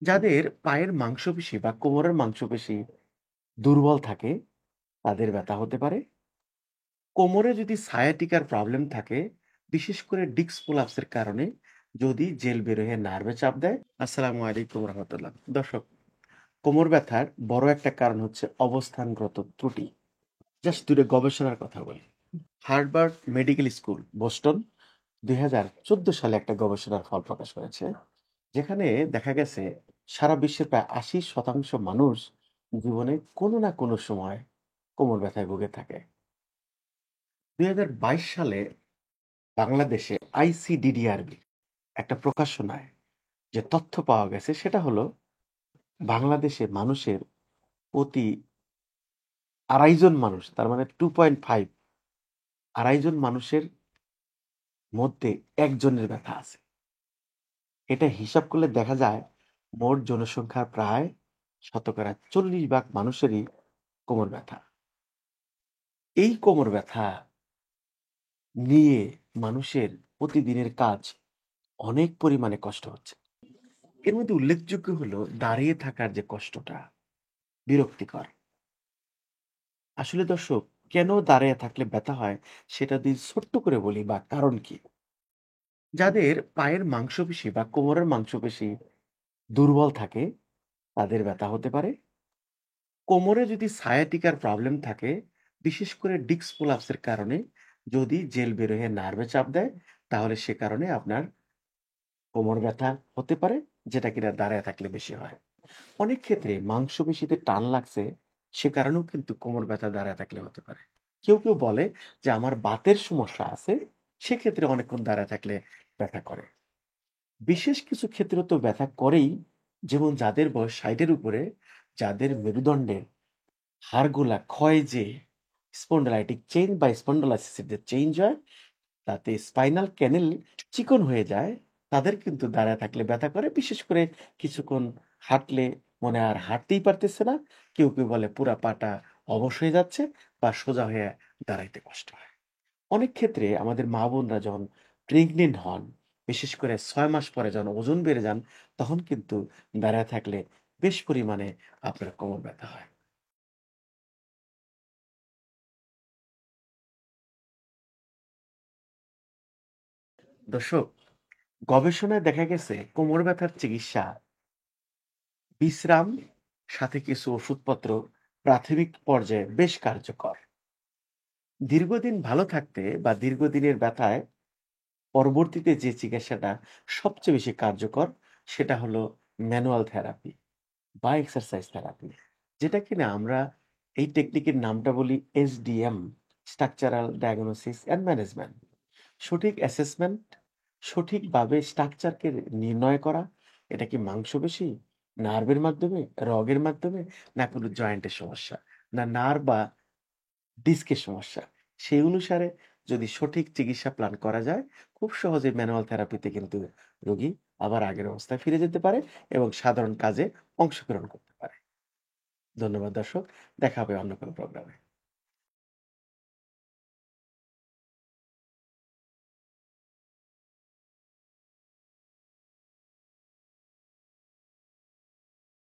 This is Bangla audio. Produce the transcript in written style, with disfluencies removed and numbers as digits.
যাদের পায়ের মাংসপেশি বা কোমরের মাংসপেশি দুর্বল থাকে তাদের ব্যথা হতে পারে। কোমরে যদি সায়াটিকার প্রবলেম থাকে, বিশেষ করে ডিস্ক প্রোলাপসের কারণে যদি জেল বের হয়ে নার্ভে চাপ দেয়। আসসালামু আলাইকুম রহমতুল্লাহ। দর্শক, কোমর ব্যথার বড় একটা কারণ হচ্ছে অবস্থানগত ত্রুটি। জাস্ট দুটো গবেষণার কথা বলি। হার্ভার্ড মেডিকেল স্কুল বোস্টন 2014 সালে একটা গবেষণার ফল প্রকাশ করেছে, যেখানে দেখা গেছে সারা বিশ্বের প্রায় 80% মানুষ জীবনে কোনো না কোনো সময় কোমর ব্যথায় ভুগে থাকে। 2022 সালে বাংলাদেশে আইসিডিডিআরবি একটা প্রকাশনায় যে তথ্য পাওয়া গেছে সেটা হলো, বাংলাদেশে মানুষের প্রতি 2.5 জন মানুষ, তার মানে 2.5, 2.5 জন মানুষের মধ্যে একজনের ব্যথা আছে। এটা হিসাব করলে দেখা যায় মোট জনসংখ্যার প্রায় 40% মানুষেরই কোমর ব্যথা। এই কোমর ব্যথা নিয়ে মানুষের প্রতিদিনের কাজ অনেক পরিমাণে কষ্ট হচ্ছে। এর মধ্যে উল্লেখযোগ্য হলো দাঁড়িয়ে থাকার যে কষ্টটা, বিরক্তিকর। আসলে দর্শক, কেন দাঁড়িয়ে থাকলে ব্যথা হয় সেটা যদি ছোট্ট করে বলি বা কারণ কি। যাদের পায়ের মাংসপেশি বা কোমরের মাংসপেশি দুর্বল থাকে তাদের ব্যথা হতে পারে। কোমরে যদি সায়াটিকার প্রবলেম থাকে, বিশেষ করে ডিস্ক প্রোলাপসের কারণে যদি জেল বের হয়ে নার্ভে চাপ দেয়, তাহলে সে কারণে আপনার কোমর ব্যথা হতে পারে, যেটা কিনা দাঁড়ায় থাকলে বেশি হয়। অনেক ক্ষেত্রে মাংসপেশিতে টান লাগছে, সে কারণেও কিন্তু কোমর ব্যথা দাঁড়ায় থাকলে হতে পারে। কেউ বলে যে আমার বাতের সমস্যা আছে, সেক্ষেত্রে অনেকক্ষণ দাঁড়ায় থাকলে ব্যথা করে। বিশেষ কিছু ক্ষেত্রে তো ব্যথা করেই, যেমন যাদের বয়স 60-এর উপরে, যাদের মেরুদণ্ডের হাড়গুলা ক্ষয় যেয়ে স্পন্ডালাইটিক চেইন বা স্পন্ডোলাইসিসের যে চেঞ্জ হয়, তাতে স্পাইনাল ক্যানেল চিকন হয়ে যায়, তাদের কিন্তু দাঁড়ায় থাকলে ব্যথা করে। বিশেষ করে কিছুক্ষণ হাঁটলে মনে আর হাঁটতেই পারতেছে না। কেউ বলে পুরা পাটা অবশ হয়ে যাচ্ছে বা সোজা হয়ে দাঁড়াইতে কষ্ট হয়। অনেক ক্ষেত্রে আমাদের মা-বোনরা যখন প্রেগনেন্ট হন, বিশেষ করে 6 মাস পরে যখন ওজন বেড়ে যান, তখন কিন্তু দাঁড়ায় থাকলে বেশ পরিমাণে আপনার কোমর ব্যথা হয়। দর্শক, গবেষণায় দেখা গেছে কোমর ব্যথার চিকিৎসা বিশ্রাম সাথে কিছু ওষুধপত্র প্রাথমিক পর্যায়ে বেশ কার্যকর। দীর্ঘদিন ভালো থাকতে বা দীর্ঘদিনের ব্যথায় পরবর্তীতে যে চিকিৎসাটা সবচেয়ে বেশি কার্যকর, সেটা হলো ম্যানুয়াল থেরাপি বা এক্সারসাইজ থেরাপি। যেটা কিনা আমরা এই টেকনিকের নামটা বলি SDM, structural diagnosis and management. সঠিক অ্যাসেসমেন্ট, সঠিকভাবে স্ট্রাকচারকে নির্ণয় করা, এটা কি মাংসপেশি, নার্ভের মাধ্যমে, রগের মাধ্যমে, না কোনো জয়েন্টের সমস্যা, না নার্ভ বা ডিস্কের সমস্যা। সেই অনুসারে যদি সঠিক চিকিৎসা প্ল্যান করা যায়, খুব সহজে ম্যানুয়াল থেরাপিতে কিন্তু রোগী আবার আগের অবস্থায় ফিরে যেতে পারে এবং সাধারণ কাজে অংশগ্রহণ করতে পারে। ধন্যবাদ দর্শক। দেখা হবে অন্য কোনো প্রোগ্রামে।